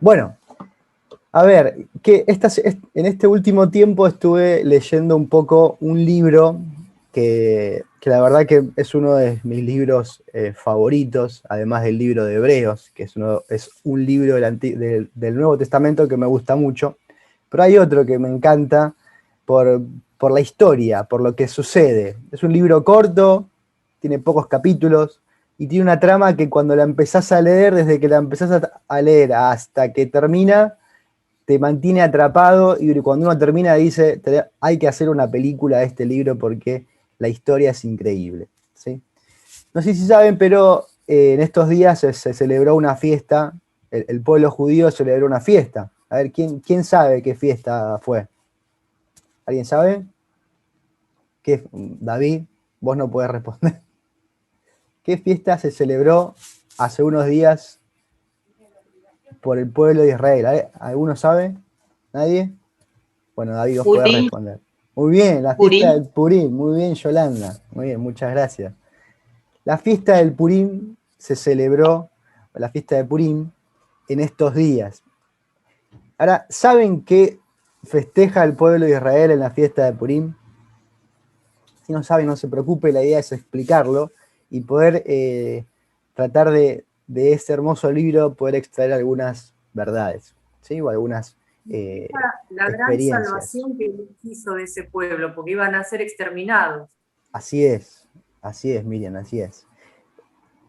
Bueno, a ver, en este último tiempo estuve leyendo un poco un libro que la verdad que es uno de mis libros favoritos, además del libro de Hebreos, que es un libro del Nuevo Testamento que me gusta mucho, pero hay otro que me encanta por, por la historia, por lo que sucede. Es un libro corto, tiene pocos capítulos, y tiene una trama que cuando la empezás a leer, desde que la empezás a leer hasta que termina, te mantiene atrapado y cuando uno termina dice, hay que hacer una película de este libro porque la historia es increíble. ¿Sí? No sé si saben, pero en estos días se celebró una fiesta, el pueblo judío celebró una fiesta. A ver, ¿quién sabe qué fiesta fue? ¿Alguien sabe? David, vos no podés responder. ¿Qué fiesta se celebró hace unos días por el pueblo de Israel? ¿Alguno sabe? ¿Nadie? Bueno, David, vos podés Purim, responder. Muy bien, la fiesta Purim, del Purim. Muy bien, Yolanda. Muy bien, muchas gracias. La fiesta del Purim se celebró, la fiesta de Purim, en estos días. Ahora, ¿saben qué festeja el pueblo de Israel en la fiesta de Purim? Si no saben, no se preocupe, la idea es explicarlo y poder tratar de ese hermoso libro poder extraer algunas verdades, ¿sí? O algunas la gran experiencias. salvación que Dios hizo de ese pueblo, porque iban a ser exterminados. Así es, Miriam, así es.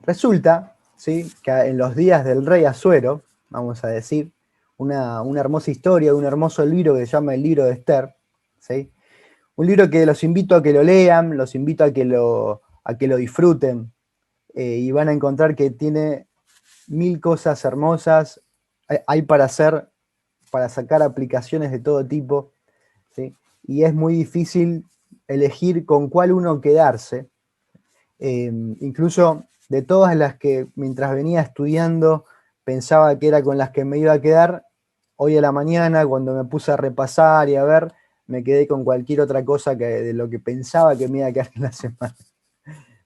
Resulta, ¿sí?, que en los días del rey Asuero, vamos a decir, una hermosa historia, un hermoso libro que se llama el libro de Esther, ¿sí? Un libro que los invito a que lo lean, los invito a que lo disfruten, y van a encontrar que tiene mil cosas hermosas, hay para hacer, para sacar aplicaciones de todo tipo, ¿sí? Y es muy difícil elegir con cuál uno quedarse. Incluso de todas las que mientras venía estudiando pensaba que era con las que me iba a quedar, hoy a la mañana cuando me puse a repasar y a ver, me quedé con cualquier otra cosa de lo que pensaba que me iba a quedar en la semana.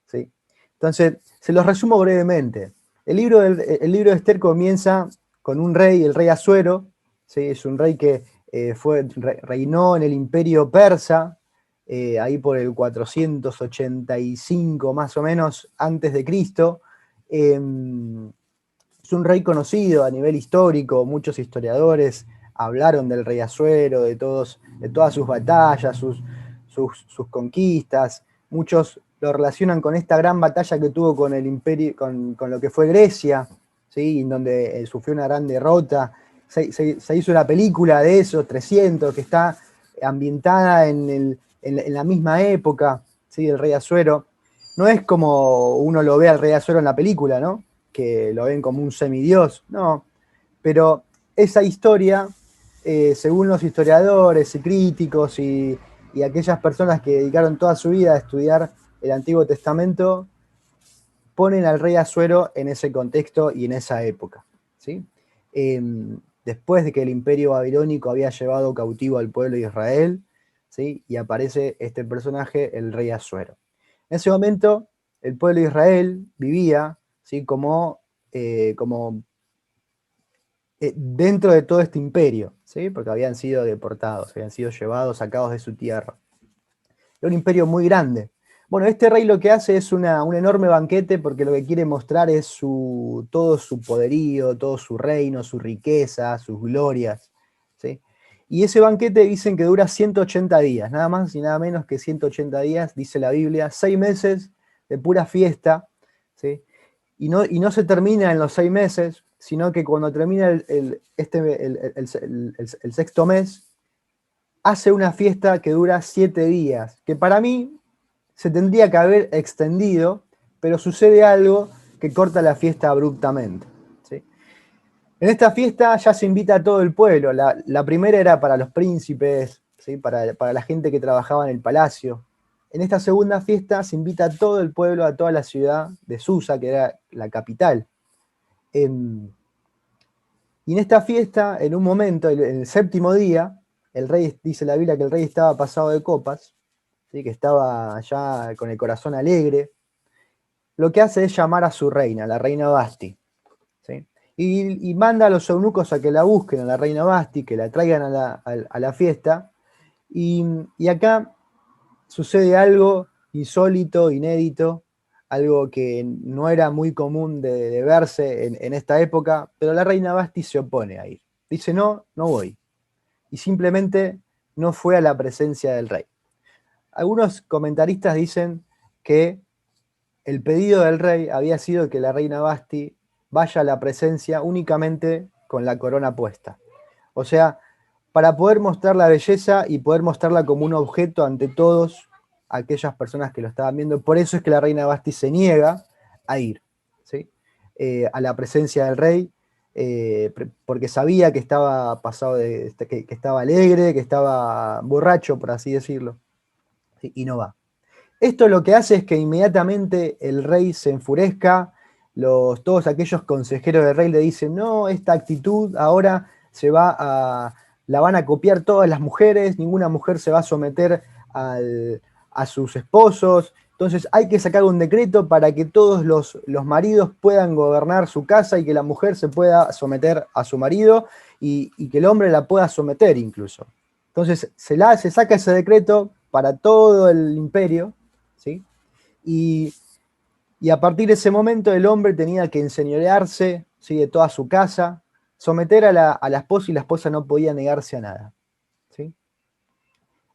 ¿Sí? Entonces, se los resumo brevemente. El libro de Esther comienza con un rey, el rey Asuero, ¿sí? Es un rey que reinó en el imperio persa, ahí por el 485 más o menos antes de Cristo. Es un rey conocido a nivel histórico, muchos historiadores hablaron del rey Asuero, de todas sus batallas, sus conquistas. Muchos lo relacionan con esta gran batalla que tuvo con el imperio, con lo que fue Grecia, ¿sí?, en donde sufrió una gran derrota. Se hizo una película de eso, 300, que está ambientada en la misma época, ¿sí?, del rey Asuero. No es como uno lo ve al rey Asuero en la película, ¿no?, que lo ven como un semidios, no, pero esa historia, según los historiadores y críticos y aquellas personas que dedicaron toda su vida a estudiar el Antiguo Testamento, ponen al rey Asuero en ese contexto y en esa época, ¿sí? Eh, Después de que el imperio babilónico había llevado cautivo al pueblo de Israel, ¿sí?, y aparece este personaje, el rey Asuero. En ese momento, el pueblo de Israel vivía, ¿sí?, como dentro de todo este imperio, ¿sí?, porque habían sido deportados, habían sido llevados, sacados de su tierra. Era un imperio muy grande. Bueno, este rey lo que hace es un enorme banquete porque lo que quiere mostrar es todo su poderío, todo su reino, su riqueza, sus glorias, ¿sí? Y ese banquete dicen que dura 180 días, nada más y nada menos que 180 días, dice la Biblia, 6 meses de pura fiesta, ¿sí? Y no se termina en los 6 meses, sino que cuando termina el sexto mes, hace una fiesta que dura 7 días, que para mí se tendría que haber extendido, pero sucede algo que corta la fiesta abruptamente, ¿sí? En esta fiesta ya se invita a todo el pueblo. La primera era para los príncipes, ¿sí?, para la gente que trabajaba en el palacio. En esta segunda fiesta se invita a todo el pueblo, a toda la ciudad de Susa, que era la capital. Y en esta fiesta, en un momento, en el séptimo día, el rey, dice la Biblia que el rey estaba pasado de copas, ¿sí?, que estaba ya con el corazón alegre. Lo que hace es llamar a su reina, la reina Basti, ¿sí? y manda a los eunucos a que la busquen, a la reina Basti, que la traigan a la fiesta. Y acá sucede algo insólito, inédito, algo que no era muy común de verse en esta época, pero la reina Basti se opone a ir. Dice, no, no voy. Y simplemente no fue a la presencia del rey. Algunos comentaristas dicen que el pedido del rey había sido que la reina Basti vaya a la presencia únicamente con la corona puesta. O sea, para poder mostrar la belleza y poder mostrarla como un objeto ante todos aquellas personas que lo estaban viendo. Por eso es que la reina Basti se niega a ir, ¿sí? A la presencia del rey, porque sabía que estaba pasado que estaba alegre, que estaba borracho, por así decirlo, ¿sí? Y no va. Esto lo que hace es que inmediatamente el rey se enfurezca, todos aquellos consejeros del rey le dicen, no, esta actitud ahora la van a copiar todas las mujeres, ninguna mujer se va a someter a sus esposos, entonces hay que sacar un decreto para que todos los maridos puedan gobernar su casa y que la mujer se pueda someter a su marido y que el hombre la pueda someter incluso. Entonces se saca ese decreto para todo el imperio, ¿sí? Y a partir de ese momento el hombre tenía que enseñorearse, ¿sí?, de toda su casa, someter a la esposa y la esposa no podía negarse a nada, ¿sí?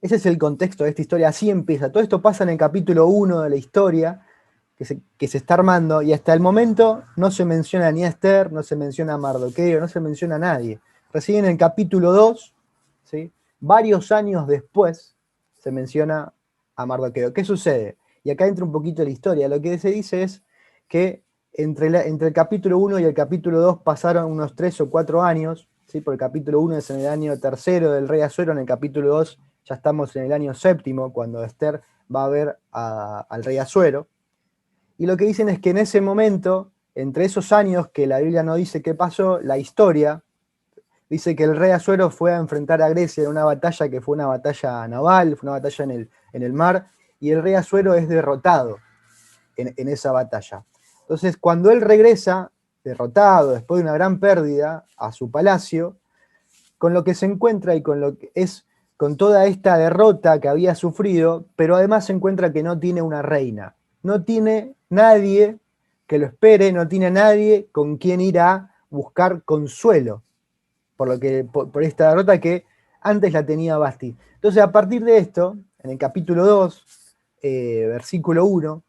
Ese es el contexto de esta historia, así empieza. Todo esto pasa en el capítulo 1 de la historia que se está armando y hasta el momento no se menciona ni a Esther, no se menciona a Mardoqueo, no se menciona a nadie. Recién en el capítulo 2, ¿sí?, varios años después, se menciona a Mardoqueo. ¿Qué sucede? Y acá entra un poquito la historia. Lo que se dice es que entre el capítulo 1 y el capítulo 2 pasaron unos 3 o 4 años, ¿sí? Porque el capítulo 1 es en el año tercero del rey Asuero, en el capítulo 2 ya estamos en el año séptimo, cuando Esther va a ver al rey Asuero. Y lo que dicen es que en ese momento, entre esos años que la Biblia no dice qué pasó, la historia dice que el rey Asuero fue a enfrentar a Grecia en una batalla que fue una batalla naval, fue una batalla en el mar, y el rey Asuero es derrotado en esa batalla. Entonces, cuando él regresa, derrotado, después de una gran pérdida, a su palacio, con lo que se encuentra y con toda esta derrota que había sufrido, pero además se encuentra que no tiene una reina, no tiene nadie que lo espere, no tiene nadie con quien ir a buscar consuelo por esta derrota que antes la tenía Basti. Entonces, a partir de esto, en el capítulo 2, versículo 1,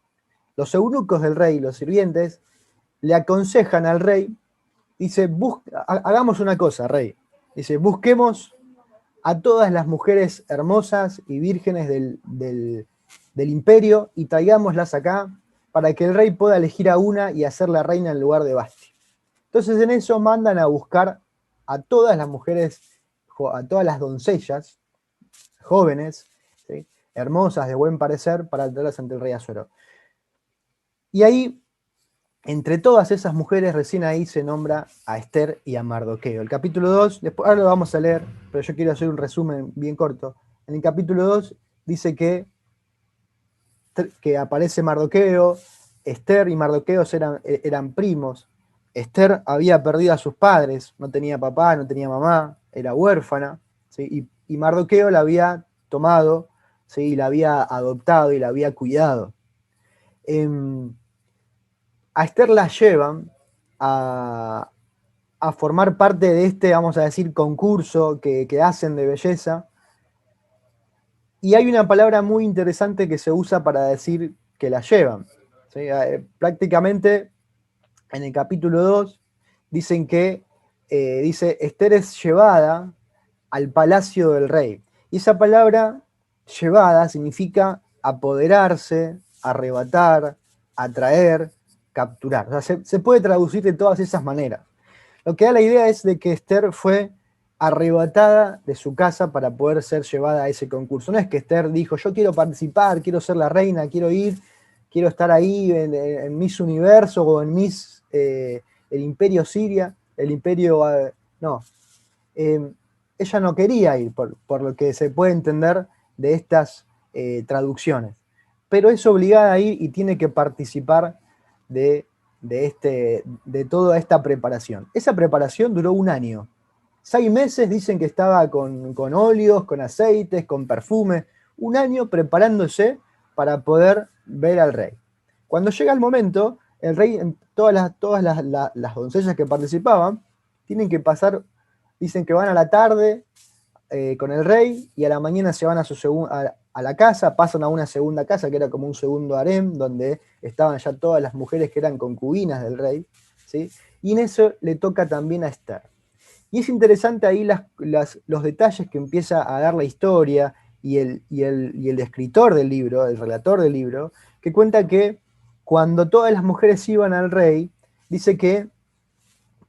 los eunucos del rey, los sirvientes, le aconsejan al rey, dice, hagamos una cosa, rey. Dice, busquemos a todas las mujeres hermosas y vírgenes del imperio y traigámoslas acá para que el rey pueda elegir a una y hacerla reina en lugar de Basti. Entonces en eso mandan a buscar a todas las mujeres, a todas las doncellas jóvenes, ¿sí?, hermosas, de buen parecer, para traerlas ante el rey Asuero. Y ahí, entre todas esas mujeres, recién ahí se nombra a Esther y a Mardoqueo. El capítulo 2, después, ahora lo vamos a leer, pero yo quiero hacer un resumen bien corto. En el capítulo 2 dice que aparece Mardoqueo, Esther y Mardoqueo eran primos. Esther había perdido a sus padres, no tenía papá, no tenía mamá, era huérfana, ¿sí? Y Mardoqueo la había tomado, ¿sí?, y la había adoptado y la había cuidado. A Esther la llevan a formar parte de este, vamos a decir, concurso que hacen de belleza. Y hay una palabra muy interesante que se usa para decir que la llevan, ¿sí? Prácticamente en el capítulo 2 dicen que, dice, Esther es llevada al palacio del rey. Y esa palabra, llevada, significa apoderarse, arrebatar, atraer, capturar. O sea, se puede traducir de todas esas maneras. Lo que da la idea es de que Esther fue arrebatada de su casa para poder ser llevada a ese concurso. No es que Esther dijo, yo quiero participar, quiero ser la reina, quiero ir, quiero estar ahí en Miss Universo o en Miss el Imperio Siria, el Imperio... no. Ella no quería ir, por lo que se puede entender de estas traducciones. Pero es obligada a ir y tiene que participar de de toda esta preparación. Esa preparación duró 1 año. 6 meses dicen que estaba con óleos, con aceites, con perfume. 1 año preparándose para poder ver al rey. Cuando llega el momento, el rey, todas las doncellas que participaban, tienen que pasar, dicen que van a la tarde con el rey y a la mañana se van a la casa, pasan a una segunda casa que era como un segundo harem, donde estaban ya todas las mujeres que eran concubinas del rey, ¿sí? Y en eso le toca también a Esther. Y es interesante ahí los detalles que empieza a dar la historia y el escritor del libro, el relator del libro, que cuenta que cuando todas las mujeres iban al rey, dice que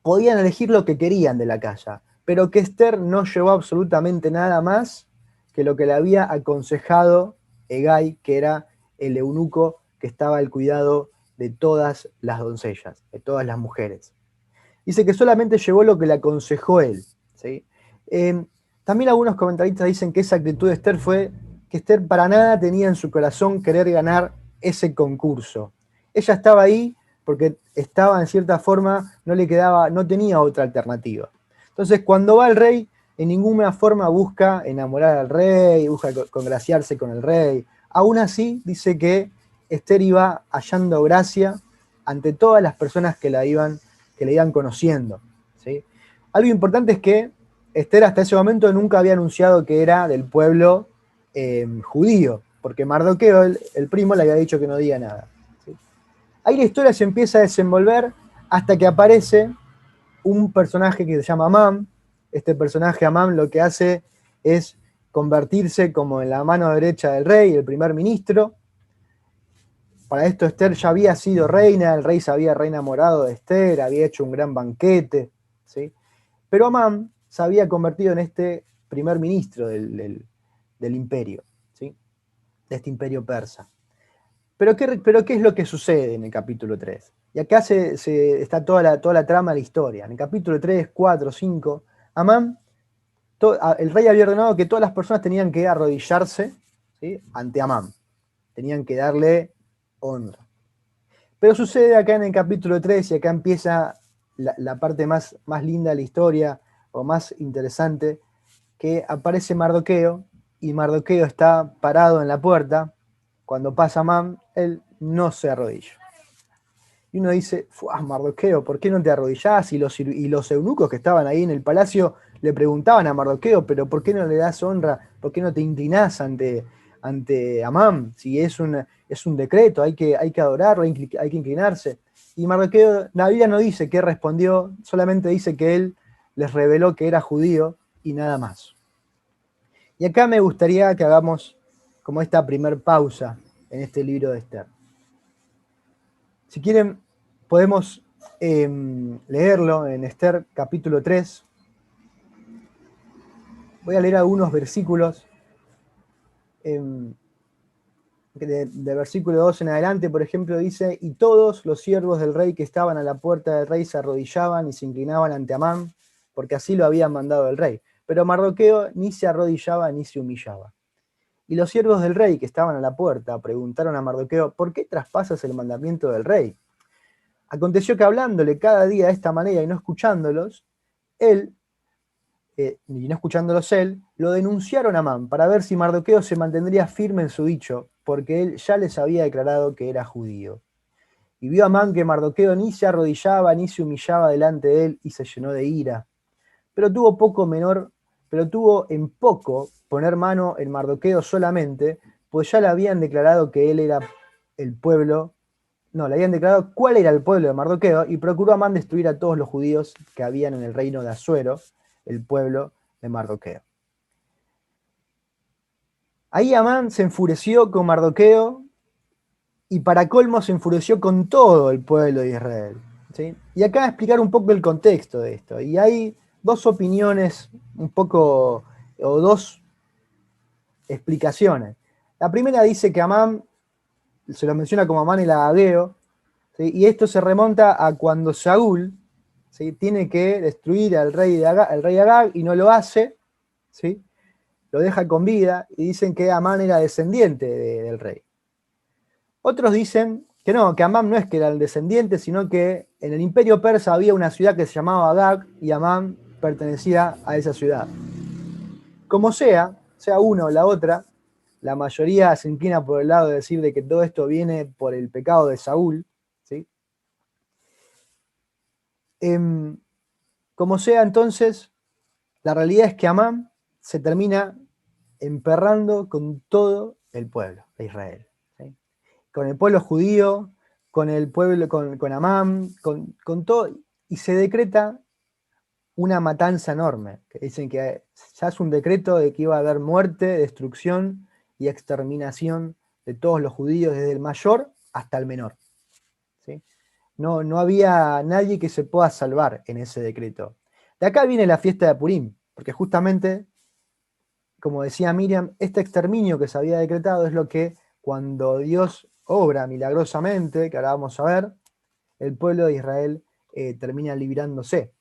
podían elegir lo que querían de la casa, pero que Esther no llevó absolutamente nada más que lo que le había aconsejado Hegai, que era el eunuco que estaba al cuidado de todas las doncellas, de todas las mujeres. Dice que solamente llevó lo que le aconsejó él, ¿sí? También algunos comentaristas dicen que esa actitud de Esther fue que Esther para nada tenía en su corazón querer ganar ese concurso. Ella estaba ahí porque estaba en cierta forma, no tenía otra alternativa. Entonces, cuando va el rey, en ninguna forma busca enamorar al rey, busca congraciarse con el rey. Aún así, dice que Esther iba hallando gracia ante todas las personas que le iban conociendo, ¿sí? Algo importante es que Esther hasta ese momento nunca había anunciado que era del pueblo judío, porque Mardoqueo, el primo, le había dicho que no diga nada, ¿sí? Ahí la historia se empieza a desenvolver hasta que aparece un personaje que se llama Amán. Este personaje Amán lo que hace es convertirse como en la mano derecha del rey, el primer ministro. Para esto Esther ya había sido reina, el rey se había reenamorado de Esther, había hecho un gran banquete, ¿sí? Pero Amán se había convertido en este primer ministro del imperio, ¿sí? De este imperio persa. Pero ¿qué es lo que sucede en el capítulo 3? Y acá está toda la trama de la historia. En el capítulo 3, 4, 5, Amán, el rey había ordenado que todas las personas tenían que arrodillarse, ¿sí?, ante Amán. Tenían que darle honra. Pero sucede acá en el capítulo 3, y acá empieza la parte más linda de la historia, o más interesante, que aparece Mardoqueo, y Mardoqueo está parado en la puerta. Cuando pasa Amán, él no se arrodilla. Y uno dice, Mardoqueo, ¿por qué no te arrodillás? Y los eunucos que estaban ahí en el palacio le preguntaban a Mardoqueo, pero ¿por qué no le das honra? ¿Por qué no te inclinás ante Amán? Si es un decreto, hay que adorarlo, hay que inclinarse. Y Mardoqueo, la Biblia no dice qué respondió, solamente dice que él les reveló que era judío y nada más. Y acá me gustaría que hagamos como esta primer pausa en este libro de Esther. Si quieren, podemos leerlo en Esther capítulo 3. Voy a leer algunos versículos. De versículo 2 en adelante, por ejemplo, dice: y todos los siervos del rey que estaban a la puerta del rey se arrodillaban y se inclinaban ante Amán, porque así lo había mandado el rey. Pero Mardoqueo ni se arrodillaba ni se humillaba. Y los siervos del rey que estaban a la puerta preguntaron a Mardoqueo: ¿por qué traspasas el mandamiento del rey? Aconteció que hablándole cada día de esta manera y no escuchándolos, él, lo denunciaron a Amán para ver si Mardoqueo se mantendría firme en su dicho, porque él ya les había declarado que era judío. Y vio Amán que Mardoqueo ni se arrodillaba ni se humillaba delante de él, y se llenó de ira. Pero tuvo en poco poner mano en Mardoqueo solamente, pues ya le habían declarado que él era el pueblo. No, le habían declarado cuál era el pueblo de Mardoqueo, y procuró Amán destruir a todos los judíos que habían en el reino de Asuero, el pueblo de Mardoqueo. Ahí Amán se enfureció con Mardoqueo, y para colmo se enfureció con todo el pueblo de Israel, ¿sí? Y acá voy a explicar un poco el contexto de esto. Y hay dos opiniones, o dos explicaciones. La primera dice que Amán, se lo menciona como Amán el Agageo, ¿sí? Y esto se remonta a cuando Saúl, ¿sí?, tiene que destruir al rey Agag y no lo hace, ¿sí?, lo deja con vida, y dicen que Amán era descendiente del rey. Otros dicen que Amán no es que era el descendiente, sino que en el imperio persa había una ciudad que se llamaba Agag y Amán pertenecía a esa ciudad. Como sea una o la otra, la mayoría se inclina por el lado de decir de que todo esto viene por el pecado de Saúl, ¿sí? Como sea entonces, la realidad es que Amán se termina emperrando con todo el pueblo de Israel, ¿sí? Con el pueblo judío, con el pueblo, con Amán, con todo, y se decreta una matanza enorme, que dicen que ya es un decreto de que iba a haber muerte, destrucción y exterminación de todos los judíos, desde el mayor hasta el menor, ¿sí? No había nadie que se pueda salvar en ese decreto. De acá viene la fiesta de Purim, porque justamente, como decía Miriam, este exterminio que se había decretado es lo que cuando Dios obra milagrosamente, que ahora vamos a ver, el pueblo de Israel termina librándose.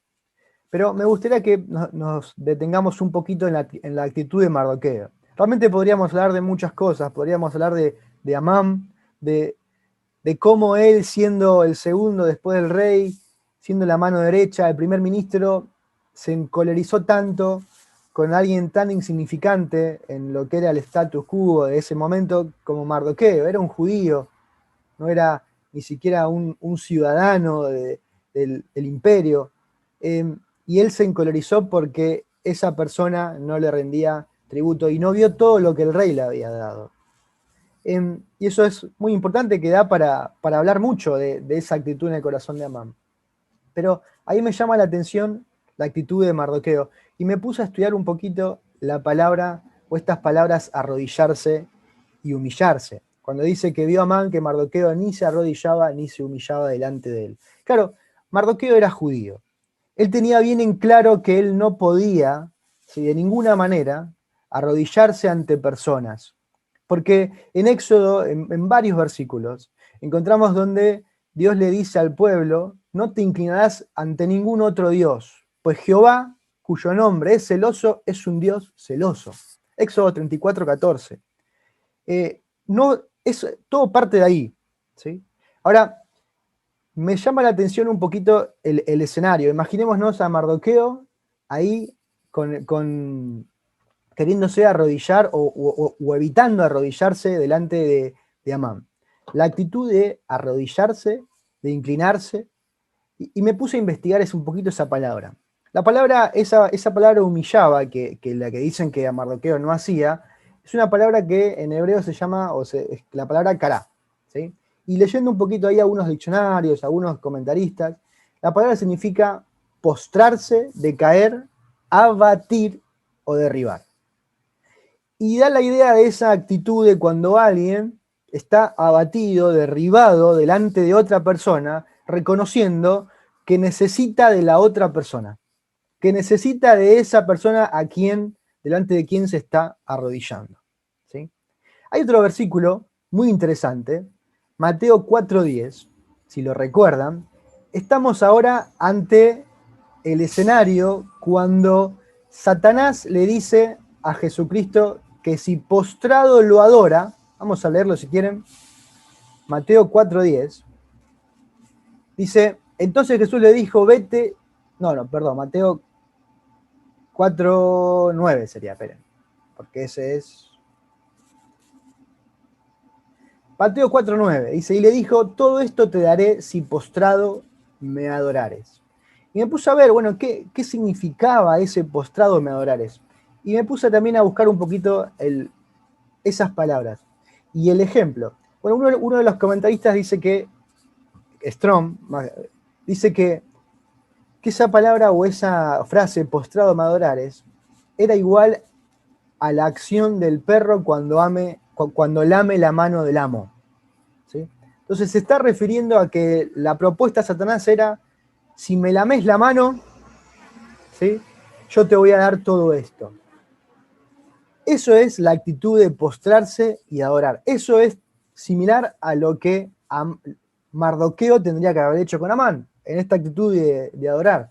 Pero me gustaría que nos detengamos un poquito en la actitud de Mardoqueo. Realmente podríamos hablar de muchas cosas, podríamos hablar de Amán, de cómo él, siendo el segundo después del rey, siendo la mano derecha, el primer ministro, se encolerizó tanto con alguien tan insignificante en lo que era el status quo de ese momento como Mardoqueo. Era un judío, no era ni siquiera un ciudadano del imperio. Y él se encolerizó porque esa persona no le rendía tributo y no vio todo lo que el rey le había dado. Y eso es muy importante, que da para hablar mucho de esa actitud en el corazón de Amán. Pero ahí me llama la atención la actitud de Mardoqueo y me puse a estudiar un poquito la palabra o estas palabras arrodillarse y humillarse. Cuando dice que vio a Amán que Mardoqueo ni se arrodillaba ni se humillaba delante de él. Claro, Mardoqueo era judío. Él tenía bien en claro que él no podía, ¿sí?, de ninguna manera, arrodillarse ante personas. Porque en Éxodo, en varios versículos, encontramos donde Dios le dice al pueblo: no te inclinarás ante ningún otro Dios, pues Jehová, cuyo nombre es celoso, es un Dios celoso. Éxodo 34:14. No, es todo parte de ahí, ¿sí? Ahora, me llama la atención un poquito el escenario. Imaginémonos a Mardoqueo ahí queriéndose arrodillar o evitando arrodillarse delante de Amán. La actitud de arrodillarse, de inclinarse, y me puse a investigar un poquito esa palabra. La palabra, esa palabra humillaba, que la que dicen que a Mardoqueo no hacía, es una palabra que en hebreo se llama, es la palabra kará, ¿sí? Y leyendo un poquito ahí algunos diccionarios, algunos comentaristas, la palabra significa postrarse, decaer, abatir o derribar. Y da la idea de esa actitud de cuando alguien está abatido, derribado delante de otra persona, reconociendo que necesita de la otra persona, que necesita de esa persona delante de quien se está arrodillando, ¿sí? Hay otro versículo muy interesante, Mateo 4:10, si lo recuerdan. Estamos ahora ante el escenario cuando Satanás le dice a Jesucristo que si postrado lo adora, vamos a leerlo si quieren, Mateo 4:10, dice: entonces Jesús le dijo, vete, perdón, Mateo 4:9 sería, esperen, porque ese es... Mateo 4:9, dice, y le dijo, todo esto te daré si postrado me adorares. Y me puse a ver, bueno, ¿qué significaba ese postrado me adorares? Y me puse también a buscar un poquito esas palabras. Y el ejemplo. Bueno, uno de los comentaristas dice que, Strom, dice que esa palabra o esa frase, postrado me adorares, era igual a la acción del perro cuando lame la mano del amo, ¿sí? Entonces se está refiriendo a que la propuesta de Satanás era: si me lames la mano, ¿sí?, yo te voy a dar todo esto. Eso es la actitud de postrarse y adorar. Eso es similar a lo que Mardoqueo tendría que haber hecho con Amán, en esta actitud de adorar,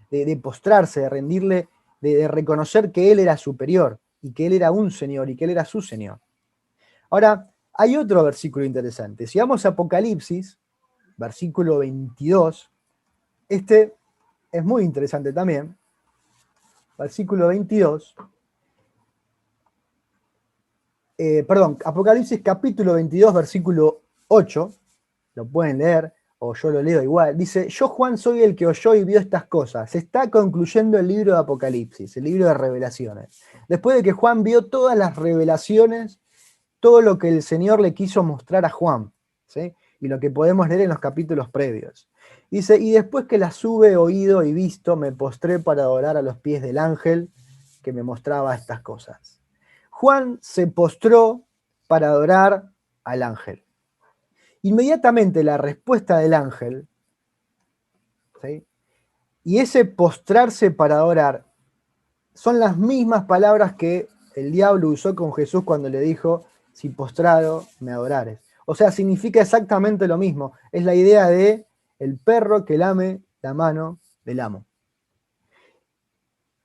de postrarse, de rendirle, de reconocer que él era superior y que él era un señor y que él era su señor. Ahora, Hay otro versículo interesante. Si vamos a Apocalipsis, versículo 22, este es muy interesante también. Versículo 22. Apocalipsis capítulo 22, versículo 8, lo pueden leer, o yo lo leo igual. Dice, yo Juan soy el que oyó y vio estas cosas. Se está concluyendo el libro de Apocalipsis, el libro de revelaciones. Después de que Juan vio todas las revelaciones, todo lo que el Señor le quiso mostrar a Juan, ¿sí? Y lo que podemos leer en los capítulos previos. Dice, y después que las hube oído y visto, me postré para adorar a los pies del ángel que me mostraba estas cosas. Juan se postró para adorar al ángel. Inmediatamente la respuesta del ángel, ¿sí? Y ese postrarse para adorar son las mismas palabras que el diablo usó con Jesús cuando le dijo, si postrado me adorares. O sea, significa exactamente lo mismo. Es la idea de el perro que lame la mano del amo.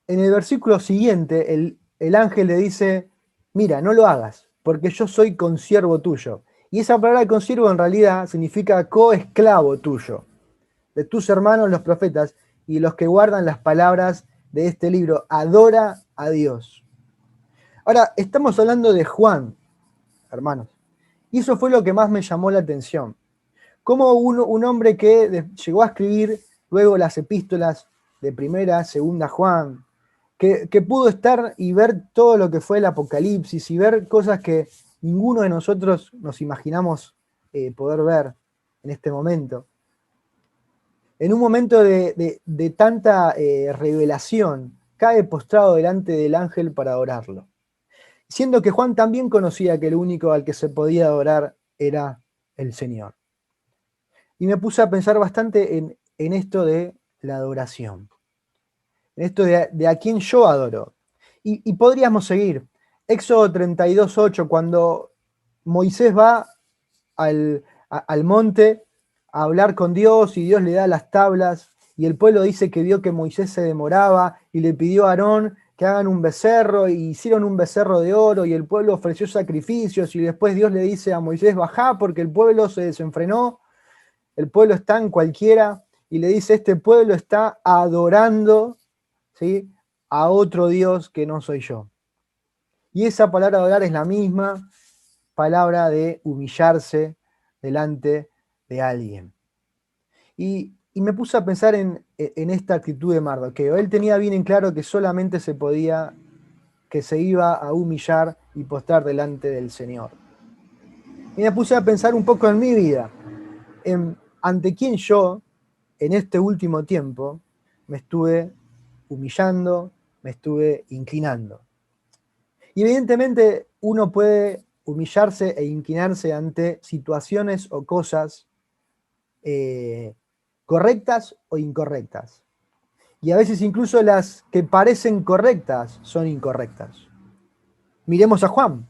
En el versículo siguiente, el ángel le dice, mira, no lo hagas, porque yo soy consiervo tuyo. Y esa palabra consiervo en realidad significa coesclavo tuyo, de tus hermanos los profetas y los que guardan las palabras de este libro. Adora a Dios. Ahora, estamos hablando de Juan, hermanos. Y eso fue lo que más me llamó la atención. Como un hombre que llegó a escribir luego las epístolas de primera, segunda Juan, que pudo estar y ver todo lo que fue el Apocalipsis y ver cosas que ninguno de nosotros nos imaginamos poder ver en este momento. En un momento de tanta revelación, cae postrado delante del ángel para adorarlo. Siendo que Juan también conocía que el único al que se podía adorar era el Señor. Y me puse a pensar bastante en esto de la adoración. En esto de a quién yo adoro. Y podríamos seguir. Éxodo 32:8, cuando Moisés va al monte a hablar con Dios y Dios le da las tablas y el pueblo dice que vio que Moisés se demoraba y le pidió a Aarón que hagan un becerro y hicieron un becerro de oro y el pueblo ofreció sacrificios y después Dios le dice a Moisés, bajá porque el pueblo se desenfrenó, el pueblo está en cualquiera y le dice, este pueblo está adorando, ¿sí?, a otro Dios que no soy yo. Y esa palabra adorar es la misma palabra de humillarse delante de alguien. Y me puse a pensar en esta actitud de Mardoqueo. Él tenía bien en claro que solamente que se iba a humillar y postrar delante del Señor. Y me puse a pensar un poco en mi vida, ante quién yo, en este último tiempo, me estuve humillando, me estuve inclinando. Y evidentemente uno puede humillarse e inclinarse ante situaciones o cosas correctas o incorrectas. Y a veces incluso las que parecen correctas son incorrectas. Miremos a Juan.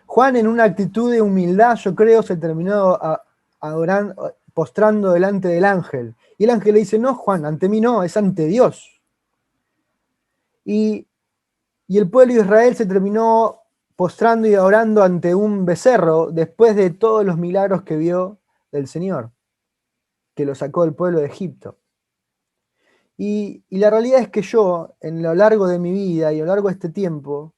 Juan, en una actitud de humildad, yo creo, se terminó adorando, postrando delante del ángel. Y el ángel le dice, no, Juan, ante mí no, es ante Dios. Y el pueblo de Israel se terminó postrando y adorando ante un becerro después de todos los milagros que vio del Señor, que lo sacó del pueblo de Egipto. Y la realidad es que yo, en lo largo de mi vida y a lo largo de este tiempo,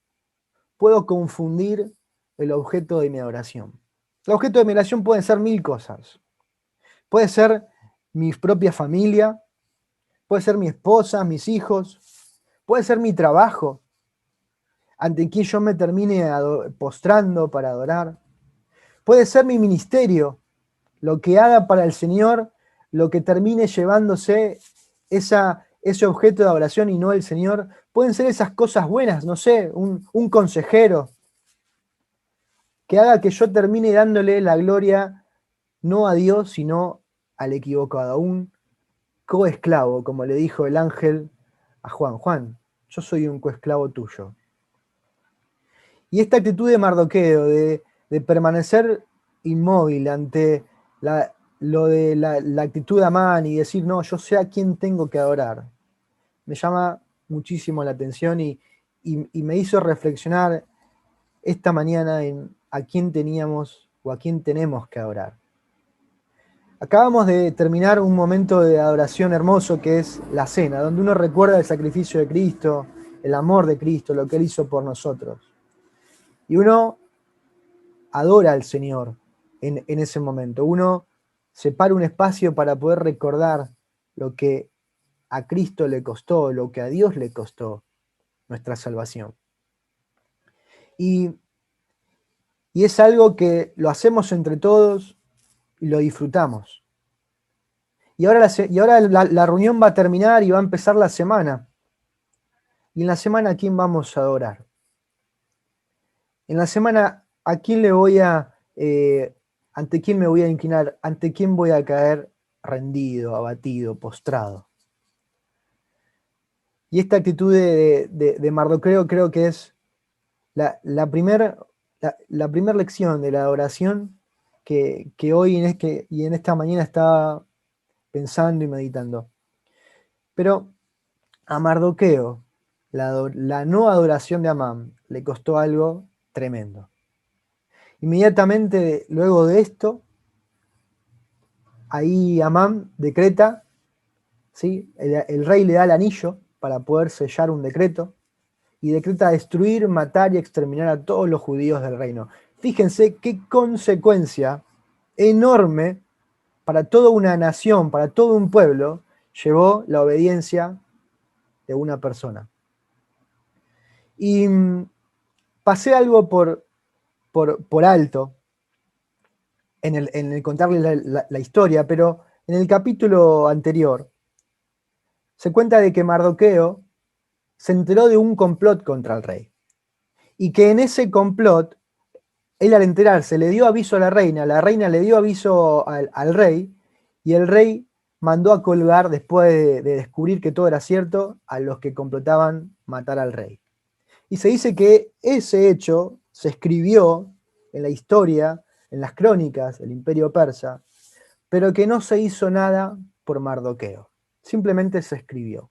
puedo confundir el objeto de mi adoración. El objeto de mi adoración pueden ser mil cosas. Puede ser mi propia familia, puede ser mi esposa, mis hijos, puede ser mi trabajo, ante quien yo me termine postrando para adorar. Puede ser mi ministerio, lo que haga para el Señor, lo que termine llevándose ese objeto de adoración y no el Señor. Pueden ser esas cosas buenas, no sé, un consejero, que haga que yo termine dándole la gloria no a Dios, sino al equivocado, a un coesclavo, como le dijo el ángel a Juan. Juan, yo soy un coesclavo tuyo. Y esta actitud de Mardoqueo, de permanecer inmóvil ante la actitud de Amán y decir, no, yo sé a quién tengo que adorar, me llama muchísimo la atención y me hizo reflexionar esta mañana en a quién teníamos o a quién tenemos que adorar. Acabamos de terminar un momento de adoración hermoso que es la cena, donde uno recuerda el sacrificio de Cristo, el amor de Cristo, lo que Él hizo por nosotros. Y uno adora al Señor en ese momento. Uno separa un espacio para poder recordar lo que a Cristo le costó, lo que a Dios le costó nuestra salvación. Y es algo que lo hacemos entre todos y lo disfrutamos. Y ahora la reunión va a terminar y va a empezar la semana. Y en la semana, ¿a quién vamos a adorar? En la semana, ¿a quién ante quién me voy a inclinar? ¿Ante quién voy a caer rendido, abatido, postrado? Y esta actitud de Mardoqueo creo que es la primera lección de la adoración que hoy y en esta mañana estaba pensando y meditando. Pero a Mardoqueo, la no adoración de Amán le costó algo tremendo. Inmediatamente luego de esto, ahí Amán decreta, ¿sí? El rey le da el anillo para poder sellar un decreto, y decreta destruir, matar y exterminar a todos los judíos del reino. Fíjense qué consecuencia enorme para toda una nación, para todo un pueblo, llevó la obediencia de una persona. Y pasé algo por alto en el contarles la historia, pero en el capítulo anterior se cuenta de que Mardoqueo se enteró de un complot contra el rey. Y que en ese complot, él al enterarse le dio aviso a la reina le dio aviso al rey, y el rey mandó a colgar, después de descubrir que todo era cierto, a los que complotaban matar al rey. Y se dice que ese hecho se escribió en la historia, en las crónicas del Imperio Persa, pero que no se hizo nada por Mardoqueo. Simplemente se escribió.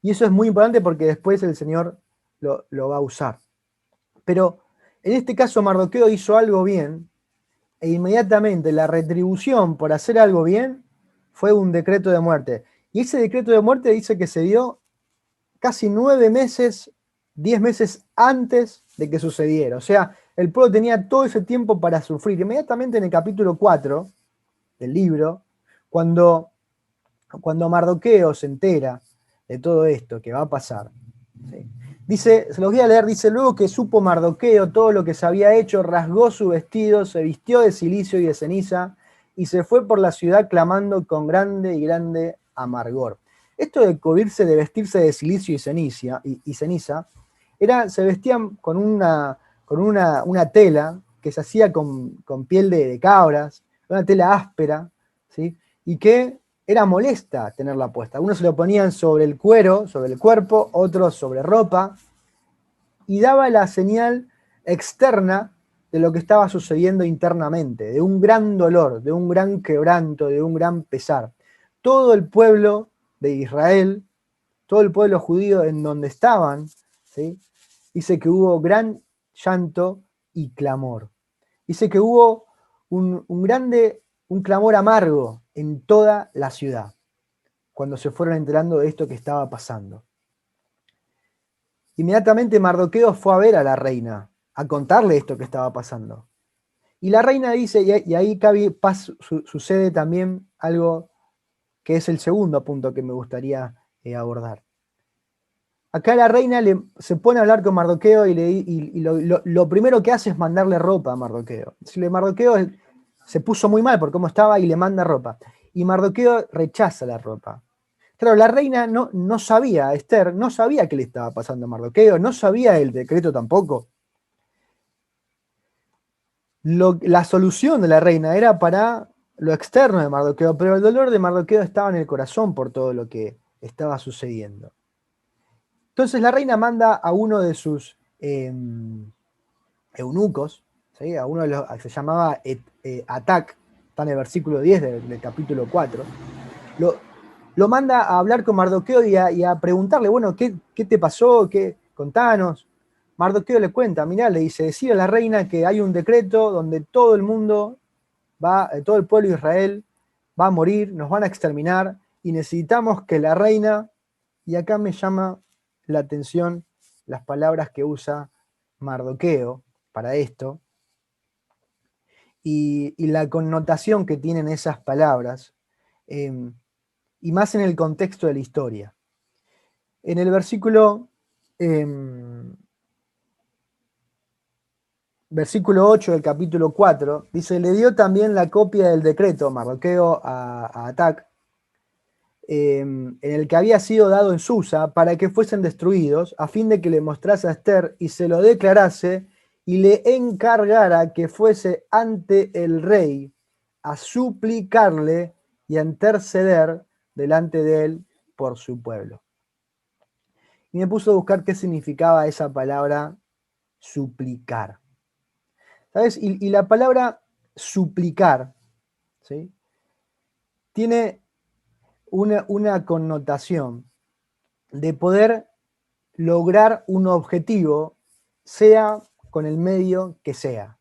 Y eso es muy importante porque después el Señor lo va a usar. Pero en este caso Mardoqueo hizo algo bien, e inmediatamente la retribución por hacer algo bien fue un decreto de muerte. Y ese decreto de muerte dice que se dio casi 9 meses, 10 meses antes de que sucediera. O sea, el pueblo tenía todo ese tiempo para sufrir. Inmediatamente en el capítulo 4 del libro, cuando Mardoqueo se entera de todo esto que va a pasar, ¿sí? Dice, se los voy a leer, dice: luego que supo Mardoqueo todo lo que se había hecho, rasgó su vestido, se vistió de cilicio y de ceniza, y se fue por la ciudad clamando con grande amargor. Esto de cubrirse, de vestirse de silicio y ceniza, se vestían con una tela que se hacía con piel de cabras, una tela áspera, ¿sí? Y que era molesta tenerla puesta. Unos se lo ponían sobre el cuero, sobre el cuerpo, otros sobre ropa, y daba la señal externa de lo que estaba sucediendo internamente, de un gran dolor, de un gran quebranto, de un gran pesar. Todo el pueblo de Israel, todo el pueblo judío en donde estaban, ¿sí? Dice que hubo gran llanto y clamor. Dice que hubo un clamor amargo en toda la ciudad, cuando se fueron enterando de esto que estaba pasando. Inmediatamente Mardoqueo fue a ver a la reina, a contarle esto que estaba pasando. Y la reina dice, y ahí sucede también algo que es el segundo punto que me gustaría abordar. Acá la reina se pone a hablar con Mardoqueo y lo primero que hace es mandarle ropa a Mardoqueo. Mardoqueo se puso muy mal por cómo estaba y le manda ropa. Y Mardoqueo rechaza la ropa. Claro, la reina no sabía, Esther no sabía qué le estaba pasando a Mardoqueo, no sabía el decreto tampoco. La solución de la reina era para lo externo de Mardoqueo, pero el dolor de Mardoqueo estaba en el corazón por todo lo que estaba sucediendo. Entonces la reina manda a uno de sus eunucos, ¿sí? A uno de los que se llamaba Atac, está en el versículo 10 del capítulo 4, lo manda a hablar con Mardoqueo y a preguntarle, bueno, ¿qué te pasó? Contanos. Mardoqueo le cuenta, mirá, le dice, decir a la reina que hay un decreto donde todo el mundo todo el pueblo de Israel va a morir, nos van a exterminar, y necesitamos que la reina, y acá me llama la atención las palabras que usa Mardoqueo para esto, y la connotación que tienen esas palabras, y más en el contexto de la historia. En el versículo 8 del capítulo 4, dice, le dio también la copia del decreto, Mardoqueo a Atac, en el que había sido dado en Susa para que fuesen destruidos, a fin de que le mostrase a Esther y se lo declarase y le encargara que fuese ante el rey a suplicarle y a interceder delante de él por su pueblo. Y me puso a buscar qué significaba esa palabra suplicar. ¿Sabes? Y la palabra suplicar, ¿sí?, tiene una connotación de poder lograr un objetivo, sea con el medio que sea,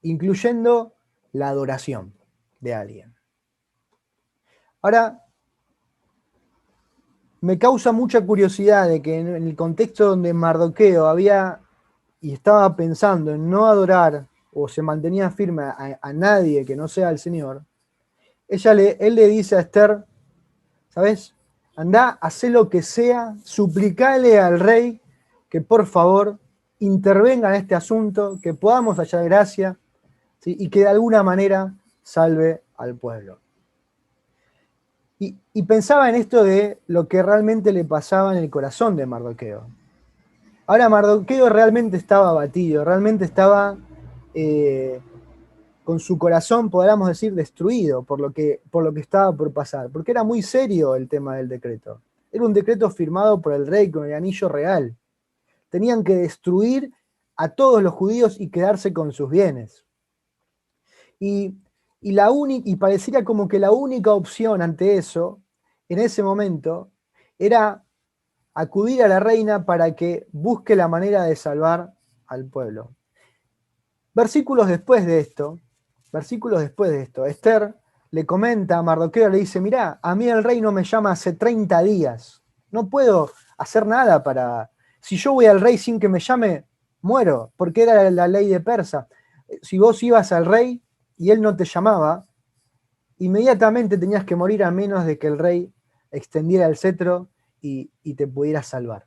incluyendo la adoración de alguien. Ahora, me causa mucha curiosidad de que en el contexto donde Mardoqueo había y estaba pensando en no adorar o se mantenía firme a nadie que no sea el Señor, él le dice a Esther, ¿sabes? Andá, hacé lo que sea, suplicale al rey que por favor intervenga en este asunto, que podamos hallar gracia, ¿sí?, y que de alguna manera salve al pueblo. Y pensaba en esto de lo que realmente le pasaba en el corazón de Mardoqueo. Ahora Mardoqueo realmente estaba abatido, realmente estaba con su corazón, podríamos decir, destruido por lo que estaba por pasar, porque era muy serio el tema del decreto. Era un decreto firmado por el rey con el anillo real. Tenían que destruir a todos los judíos y quedarse con sus bienes. Y pareciera como que la única opción ante eso, en ese momento, era acudir a la reina para que busque la manera de salvar al pueblo. Versículos después de esto, Esther le comenta a Mardoqueo, le dice, mirá, a mí el rey no me llama hace 30 días, no puedo hacer nada para... Si yo voy al rey sin que me llame, muero, porque era la ley de Persa. Si vos ibas al rey y él no te llamaba, inmediatamente tenías que morir a menos de que el rey extendiera el cetro y te pudiera salvar.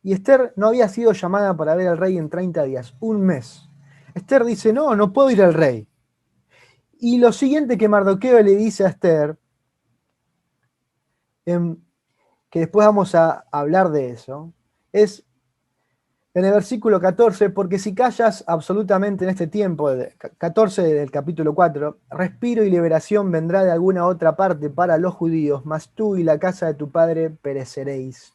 Y Esther no había sido llamada para ver al rey en 30 días, un mes. Esther dice, no puedo ir al rey. Y lo siguiente que Mardoqueo le dice a Esther, que después vamos a hablar de eso, es en el versículo 14, porque si callas absolutamente en este tiempo, 14 del capítulo 4, respiro y liberación vendrá de alguna otra parte para los judíos, mas tú y la casa de tu padre pereceréis.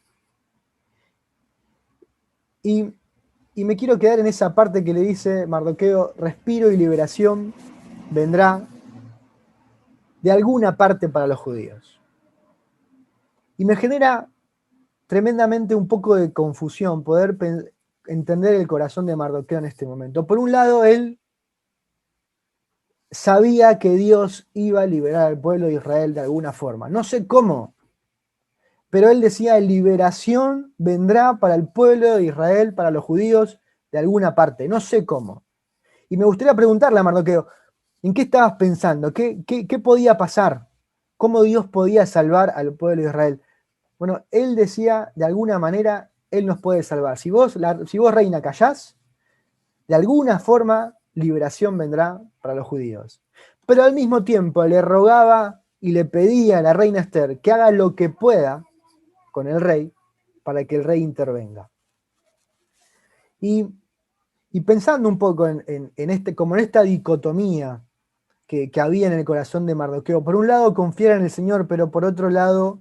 Y me quiero quedar en esa parte que le dice Mardoqueo, respiro y liberación vendrá de alguna parte para los judíos. Y me genera tremendamente un poco de confusión poder entender el corazón de Mardoqueo en este momento. Por un lado, él sabía que Dios iba a liberar al pueblo de Israel de alguna forma. No sé cómo, pero él decía, liberación vendrá para el pueblo de Israel, para los judíos, de alguna parte. No sé cómo. Y me gustaría preguntarle a Mardoqueo, ¿en qué estabas pensando? ¿Qué podía pasar? ¿Cómo Dios podía salvar al pueblo de Israel? Bueno, él decía, de alguna manera, él nos puede salvar. Si vos, reina, callás, de alguna forma, liberación vendrá para los judíos. Pero al mismo tiempo le rogaba y le pedía a la reina Esther que haga lo que pueda con el rey para que el rey intervenga. Y pensando un poco en esta dicotomía que había en el corazón de Mardoqueo, por un lado confiar en el Señor, pero por otro lado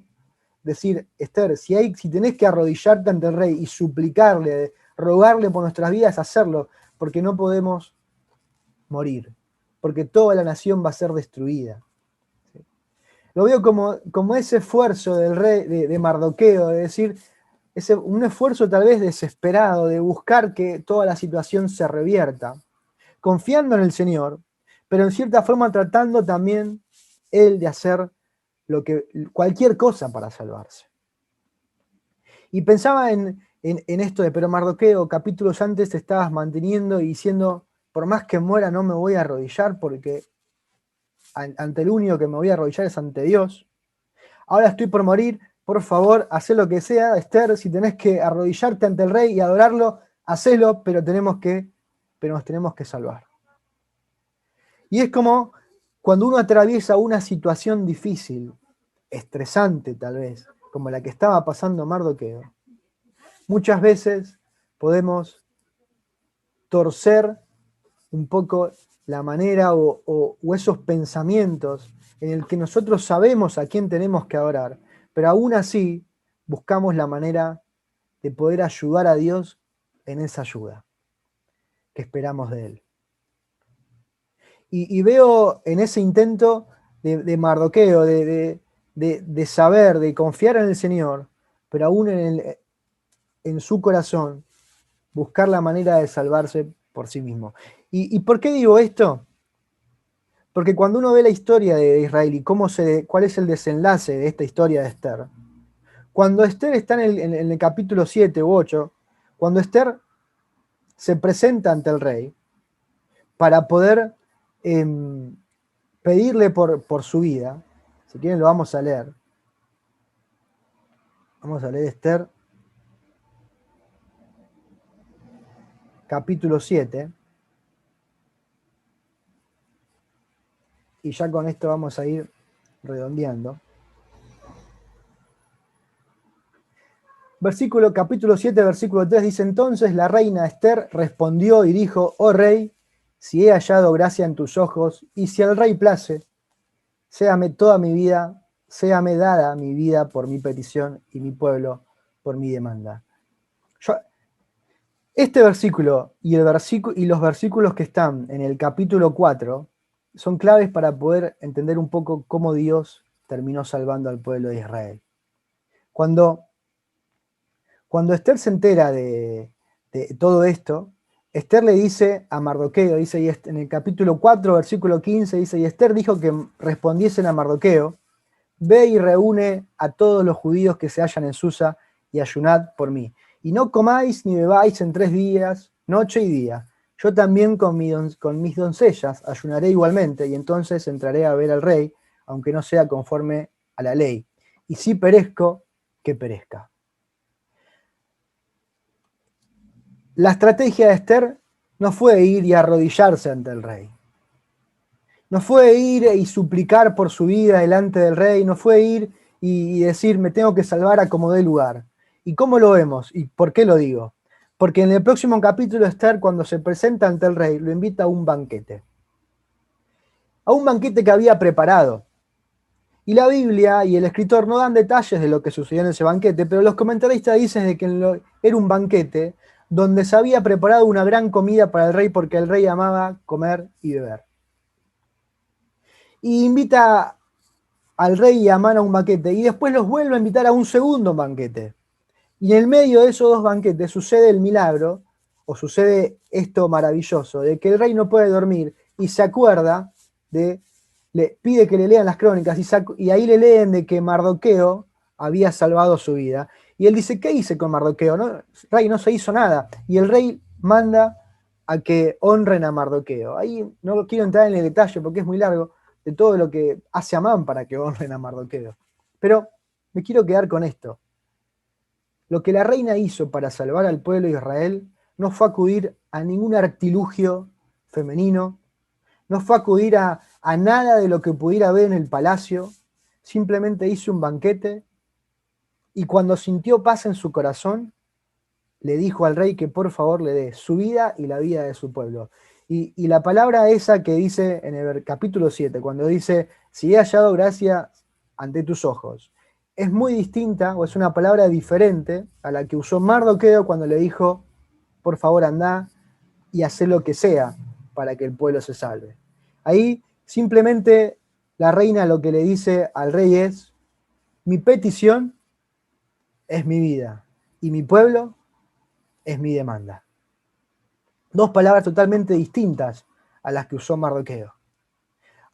decir, Esther, si tenés que arrodillarte ante el rey y suplicarle, rogarle por nuestras vidas, hacerlo, porque no podemos morir, porque toda la nación va a ser destruida. ¿Sí? Lo veo como ese esfuerzo del rey, de Mardoqueo, de decir, un esfuerzo tal vez desesperado de buscar que toda la situación se revierta, confiando en el Señor, pero en cierta forma tratando también él de hacer cualquier cosa para salvarse. Y pensaba en esto de, pero Mardoqueo, capítulos antes te estabas manteniendo y diciendo, por más que muera no me voy a arrodillar porque ante el único que me voy a arrodillar es ante Dios. Ahora estoy por morir, por favor, haz lo que sea, Esther, si tenés que arrodillarte ante el rey y adorarlo, hacelo, pero nos tenemos que salvar. Y es como cuando uno atraviesa una situación difícil, estresante tal vez, como la que estaba pasando Mardoqueo, muchas veces podemos torcer un poco la manera o esos pensamientos en el que nosotros sabemos a quién tenemos que adorar, pero aún así buscamos la manera de poder ayudar a Dios en esa ayuda que esperamos de Él. Y veo en ese intento de Mardoqueo, de saber, de confiar en el Señor, pero aún en su corazón, buscar la manera de salvarse por sí mismo. ¿Y por qué digo esto? Porque cuando uno ve la historia de Israel y cuál es el desenlace de esta historia de Esther, cuando Esther está en el capítulo 7 u 8, cuando Esther se presenta ante el rey para poder pedirle por su vida, si quieren lo vamos a leer. Vamos a leer Esther, capítulo 7. Y ya con esto vamos a ir redondeando. Capítulo 7, versículo 3 dice: entonces la reina Esther respondió y dijo: oh rey, si he hallado gracia en tus ojos, y si al rey place, séame toda mi vida, séame dada mi vida por mi petición y mi pueblo por mi demanda. Este versículo y los versículos que están en el capítulo 4 son claves para poder entender un poco cómo Dios terminó salvando al pueblo de Israel. Cuando Esther se entera de todo esto, Esther le dice a Mardoqueo, dice y en el capítulo 4, versículo 15, dice: y Esther dijo que respondiesen a Mardoqueo: ve y reúne a todos los judíos que se hallan en Susa y ayunad por mí. Y no comáis ni bebáis en 3 días, noche y día. Yo también con mis doncellas ayunaré igualmente, y entonces entraré a ver al rey, aunque no sea conforme a la ley. Y si perezco, que perezca. La estrategia de Esther no fue ir y arrodillarse ante el rey. No fue ir y suplicar por su vida delante del rey, no fue ir y decir: me tengo que salvar a como dé lugar. ¿Y cómo lo vemos? ¿Y por qué lo digo? Porque en el próximo capítulo Esther, cuando se presenta ante el rey, lo invita a un banquete. A un banquete que había preparado. Y la Biblia y el escritor no dan detalles de lo que sucedió en ese banquete, pero los comentaristas dicen de que era un banquete donde se había preparado una gran comida para el rey, porque el rey amaba comer y beber. Y invita al rey y a Amán a un banquete, y después los vuelve a invitar a un segundo banquete. Y en el medio de esos 2 banquetes sucede el milagro, o sucede esto maravilloso, de que el rey no puede dormir y se acuerda le pide que le lean las crónicas, y ahí le leen de que Mardoqueo había salvado su vida. Y él dice: ¿qué hice con Mardoqueo? No, rey, no se hizo nada. Y el rey manda a que honren a Mardoqueo. Ahí no quiero entrar en el detalle porque es muy largo, de todo lo que hace Amán para que honren a Mardoqueo. Pero me quiero quedar con esto. Lo que la reina hizo para salvar al pueblo de Israel no fue acudir a ningún artilugio femenino, no fue acudir a nada de lo que pudiera ver en el palacio, simplemente hizo un banquete, y cuando sintió paz en su corazón, le dijo al rey que por favor le dé su vida y la vida de su pueblo. Y la palabra esa que dice en el capítulo 7, cuando dice: si he hallado gracia ante tus ojos, es muy distinta, o es una palabra diferente a la que usó Mardoqueo cuando le dijo: por favor andá y haz lo que sea para que el pueblo se salve. Ahí simplemente la reina lo que le dice al rey es: mi petición es mi vida, y mi pueblo es mi demanda. Dos palabras totalmente distintas a las que usó Mardoqueo.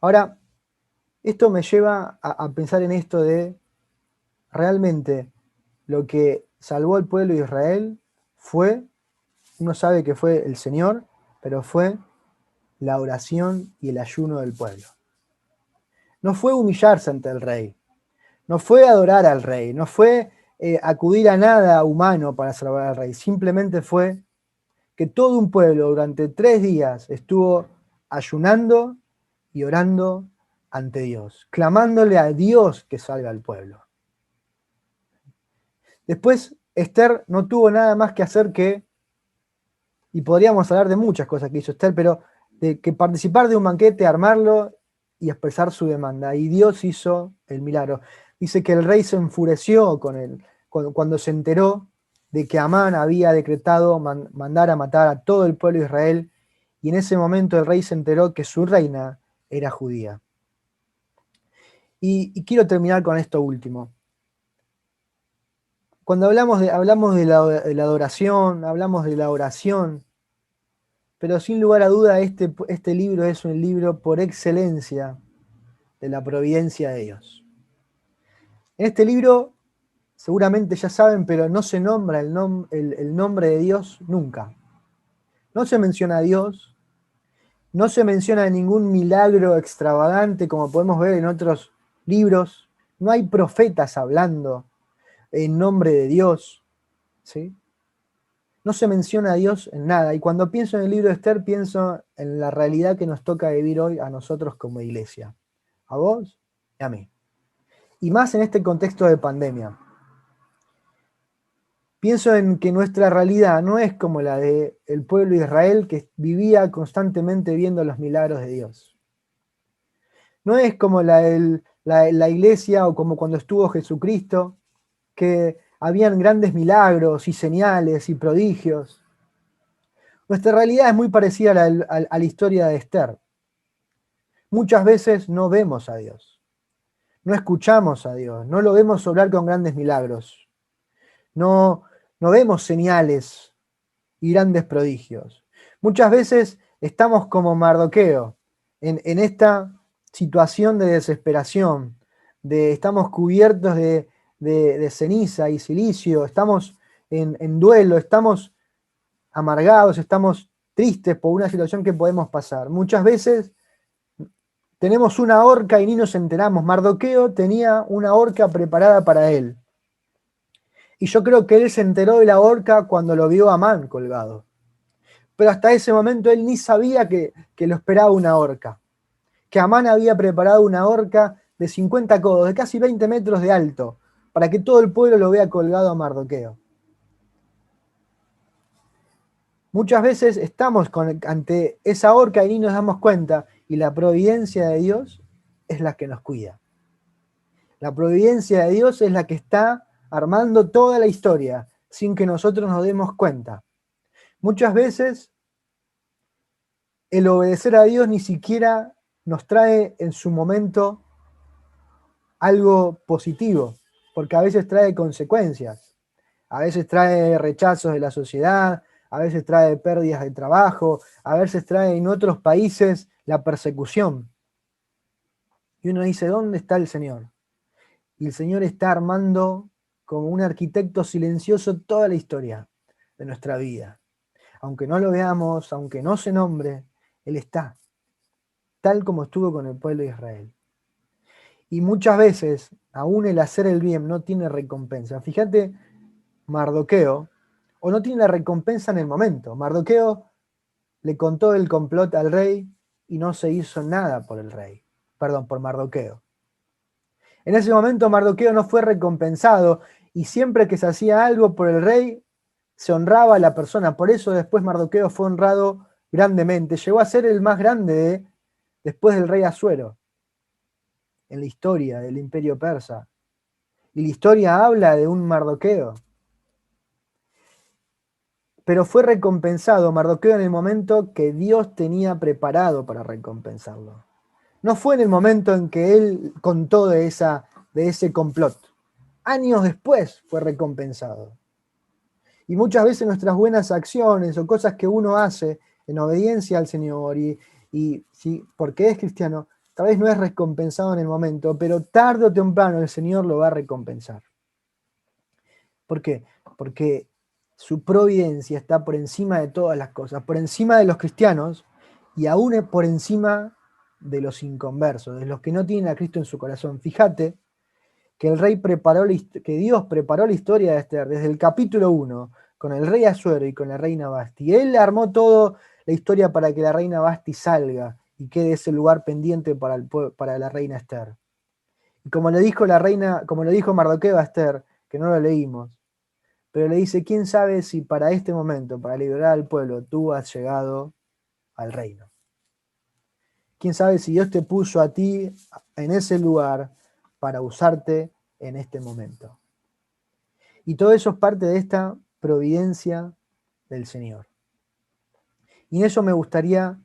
Ahora, esto me lleva a pensar en esto de realmente lo que salvó al pueblo de Israel fue, uno sabe que fue el Señor, pero fue la oración y el ayuno del pueblo. No fue humillarse ante el rey, no fue adorar al rey, no fue acudir a nada humano para salvar al rey, simplemente fue que todo un pueblo durante 3 días estuvo ayunando y orando ante Dios, clamándole a Dios que salga al pueblo. Después, Esther no tuvo nada más que hacer que, y podríamos hablar de muchas cosas que hizo Esther, pero de que participar de un banquete, armarlo y expresar su demanda. Y Dios hizo el milagro. Dice que el rey se enfureció con él cuando se enteró de que Amán había decretado mandar a matar a todo el pueblo de Israel, y en ese momento el rey se enteró que su reina era judía. Y quiero terminar con esto último. Cuando hablamos de la adoración, hablamos de la oración, pero sin lugar a duda este libro es un libro por excelencia de la providencia de Dios. En este libro, seguramente ya saben, pero no se nombra el nombre de Dios nunca. No se menciona a Dios, no se menciona ningún milagro extravagante como podemos ver en otros libros. No hay profetas hablando en nombre de Dios, ¿sí? No se menciona a Dios en nada. Y cuando pienso en el libro de Esther, pienso en la realidad que nos toca vivir hoy a nosotros como iglesia. A vos y a mí. Y más en este contexto de pandemia. Pienso en que nuestra realidad no es como la del pueblo de Israel que vivía constantemente viendo los milagros de Dios. No es como la iglesia o como cuando estuvo Jesucristo, que habían grandes milagros y señales y prodigios. Nuestra realidad es muy parecida a la historia de Esther. Muchas veces no vemos a Dios, no escuchamos a Dios, no lo vemos obrar con grandes milagros, no vemos señales y grandes prodigios. Muchas veces estamos como Mardoqueo, en esta situación de desesperación, estamos cubiertos de ceniza y silicio, estamos en duelo, estamos amargados, estamos tristes por una situación que podemos pasar. Muchas veces tenemos una horca y ni nos enteramos. Mardoqueo tenía una horca preparada para él. Y yo creo que él se enteró de la horca cuando lo vio a Amán colgado. Pero hasta ese momento él ni sabía que lo esperaba una horca. Que Amán había preparado una horca de 50 codos, de casi 20 metros de alto, para que todo el pueblo lo vea colgado a Mardoqueo. Muchas veces estamos ante esa horca y ni nos damos cuenta, y la providencia de Dios es la que nos cuida. La providencia de Dios es la que está armando toda la historia, sin que nosotros nos demos cuenta. Muchas veces el obedecer a Dios ni siquiera nos trae en su momento algo positivo, porque a veces trae consecuencias, a veces trae rechazos de la sociedad, a veces trae pérdidas de trabajo, a veces trae en otros países la persecución. Y uno dice, ¿dónde está el Señor? Y el Señor está armando como un arquitecto silencioso toda la historia de nuestra vida. Aunque no lo veamos, aunque no se nombre, Él está, tal como estuvo con el pueblo de Israel. Y muchas veces, aún el hacer el bien no tiene recompensa. Fíjate, Mardoqueo, o no tiene la recompensa en el momento. Mardoqueo le contó el complot al rey y no se hizo nada por el rey. Perdón, por Mardoqueo. En ese momento Mardoqueo no fue recompensado y siempre que se hacía algo por el rey, se honraba a la persona. Por eso después Mardoqueo fue honrado grandemente. Llegó a ser el más grande después del rey Asuero en la historia del imperio persa. Y la historia habla de un Mardoqueo. Pero fue recompensado Mardoqueo en el momento que Dios tenía preparado para recompensarlo. No fue en el momento en que él contó de ese complot. Años después fue recompensado. Y muchas veces nuestras buenas acciones o cosas que uno hace en obediencia al Señor y sí, porque es cristiano, tal vez no es recompensado en el momento, pero tarde o temprano el Señor lo va a recompensar. ¿Por qué? Porque su providencia está por encima de todas las cosas, por encima de los cristianos y aún por encima de los inconversos, de los que no tienen a Cristo en su corazón. Fíjate que que Dios preparó la historia de Esther desde el capítulo 1, con el rey Asuero y con la reina Basti. Él armó toda la historia para que la reina Basti salga y quede ese lugar pendiente para la reina Esther. Y como le dijo como le dijo Mardoqueo a Esther, que no lo leímos, pero le dice, ¿quién sabe si para este momento, para liberar al pueblo, tú has llegado al reino? ¿Quién sabe si Dios te puso a ti en ese lugar para usarte en este momento? Y todo eso es parte de esta providencia del Señor. Y en eso me gustaría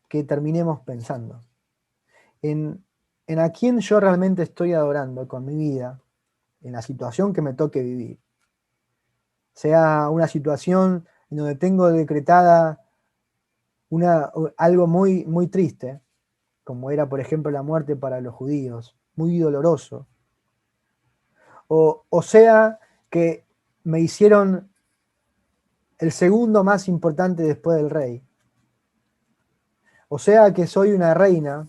que terminemos pensando. En a quién yo realmente estoy adorando con mi vida, en la situación que me toque vivir. Sea una situación en donde tengo decretada algo muy, muy triste, como era, por ejemplo, la muerte para los judíos, muy doloroso. O sea que me hicieron el segundo más importante después del rey. O sea que soy una reina,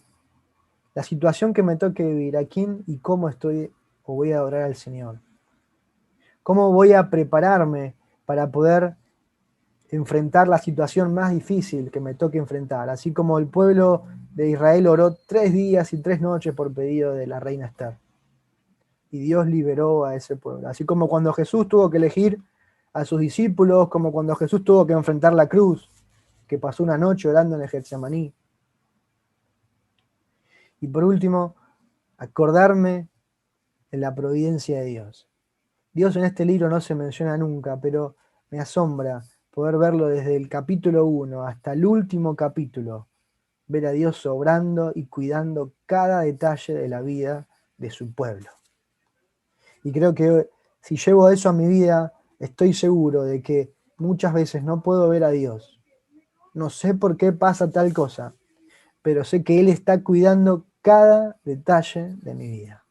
la situación que me toque vivir, a quién y cómo estoy o voy a adorar al Señor. ¿Cómo voy a prepararme para poder enfrentar la situación más difícil que me toque enfrentar? Así como el pueblo de Israel oró 3 días y 3 noches por pedido de la reina Esther. Y Dios liberó a ese pueblo. Así como cuando Jesús tuvo que elegir a sus discípulos, como cuando Jesús tuvo que enfrentar la cruz, que pasó una noche orando en el Getsemaní. Y por último, acordarme de la providencia de Dios. Dios en este libro no se menciona nunca, pero me asombra poder verlo desde el capítulo 1 hasta el último capítulo, ver a Dios obrando y cuidando cada detalle de la vida de su pueblo. Y creo que si llevo eso a mi vida, estoy seguro de que muchas veces no puedo ver a Dios. No sé por qué pasa tal cosa, pero sé que Él está cuidando cada detalle de mi vida.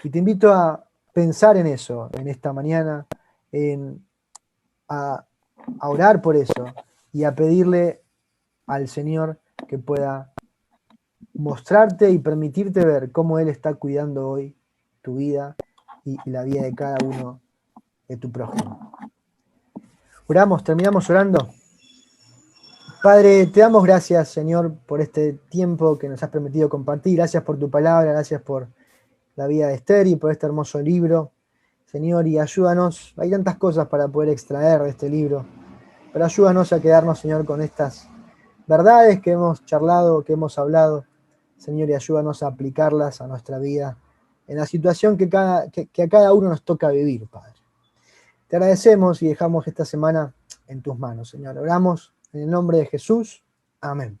Y te invito a pensar en eso, en esta mañana, a orar por eso y a pedirle al Señor que pueda mostrarte y permitirte ver cómo Él está cuidando hoy tu vida y la vida de cada uno de tu prójimo. Oramos, terminamos orando. Padre, te damos gracias, Señor, por este tiempo que nos has permitido compartir. Gracias por tu palabra, gracias por la vida de Esther y por este hermoso libro. Señor, y ayúdanos. Hay tantas cosas para poder extraer de este libro, pero ayúdanos a quedarnos, Señor, con estas verdades que hemos charlado, que hemos hablado. Señor, y ayúdanos a aplicarlas a nuestra vida en la situación que a cada uno nos toca vivir, Padre. Te agradecemos y dejamos esta semana en tus manos, Señor. Oramos en el nombre de Jesús. Amén.